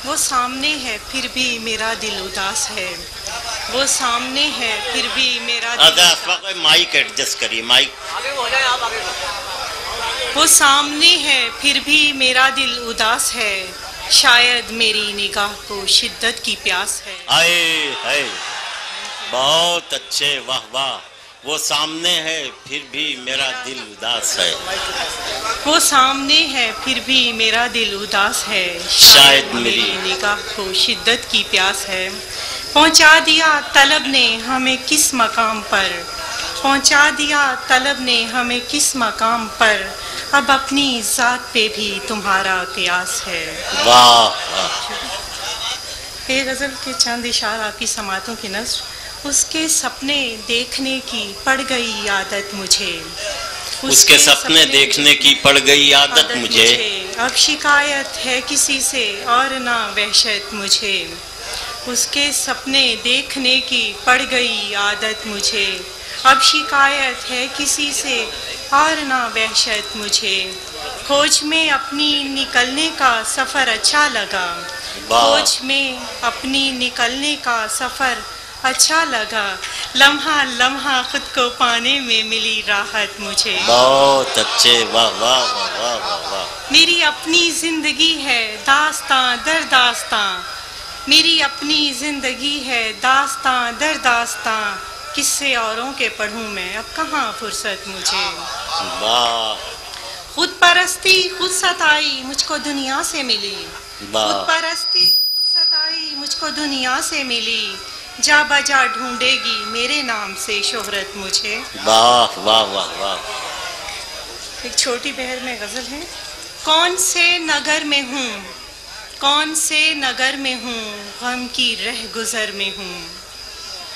وہ سامنے ہے پھر بھی میرا دل اداس ہے، وہ سامنے ہے پھر بھی میرا دل مائک ایڈجسٹ کریے، مائک وہ سامنے ہے پھر بھی میرا دل اداس ہے، شاید میری نگاہ کو شدت کی پیاس ہے۔ آئے ہے بہت اچھے، واہ واہ۔ وہ سامنے ہے پھر بھی میرا دل اداس ہے، وہ سامنے ہے پھر بھی میرا دل اداس ہے، شاید میری نگاہ کو شدت کی پیاس ہے۔ پہنچا دیا طلب نے ہمیں کس مقام پر، پہنچا دیا طلب نے ہمیں کس مقام پر، اب اپنی ذات پہ بھی تمہارا قیاس ہے۔ واہ۔ یہ غزل کے چند اشعار آپ کی سماعتوں کی نظر۔ اس کے سپنے دیکھنے کی پڑ گئی عادت مجھے، اس کے سپنے دیکھنے کی پڑ گئی عادت مجھے، اب شکایت ہے کسی سے اور نہ وحشت مجھے، اس کے سپنے دیکھنے کی پڑ گئی عادت مجھے، اب شکایت ہے کسی سے اور نہ وحشت مجھے، کھوج میں اپنی نکلنے کا سفر اچھا لگا، کھوج میں اپنی نکلنے کا سفر اچھا لگا، لمحہ لمحہ خود کو پانے میں ملی راحت مجھے۔ بہت اچھے، واہ واہ واہ واہ واہ۔ میری اپنی زندگی ہے داستاں در داستاں، میری اپنی زندگی ہے داستاں در داستاں، قصے اوروں کے پڑھوں میں اب کہاں فرصت مجھے۔ واہ۔ خود پرستی خود ستائی مجھ کو دنیا سے ملی، خود پرستی خود ستائی مجھ کو دنیا سے ملی، جا بجا ڈھونڈے گی میرے نام سے شہرت مجھے۔ واہ واہ واہ واہ۔ ایک چھوٹی بہر میں غزل ہے۔ کون سے نگر میں ہوں، کون سے نگر میں ہوں، غم کی رہ گزر میں ہوں،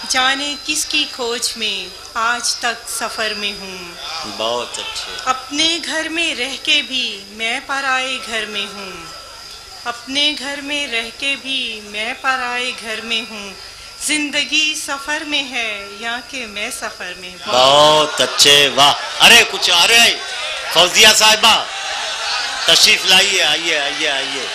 جانے کس کی کھوج میں آج تک سفر میں ہوں، بہت اچھے۔ اپنے گھر میں رہ کے بھی میں پرائے گھر میں ہوں، اپنے گھر میں رہ کے بھی میں پرائے گھر میں ہوں، زندگی سفر میں ہے یا کہ میں سفر میں ہوں۔ بہت اچھے، واہ۔ ارے کچھ آ رہے فوزیہ صاحبہ تشریف لائیے، آئیے آئیے آئیے۔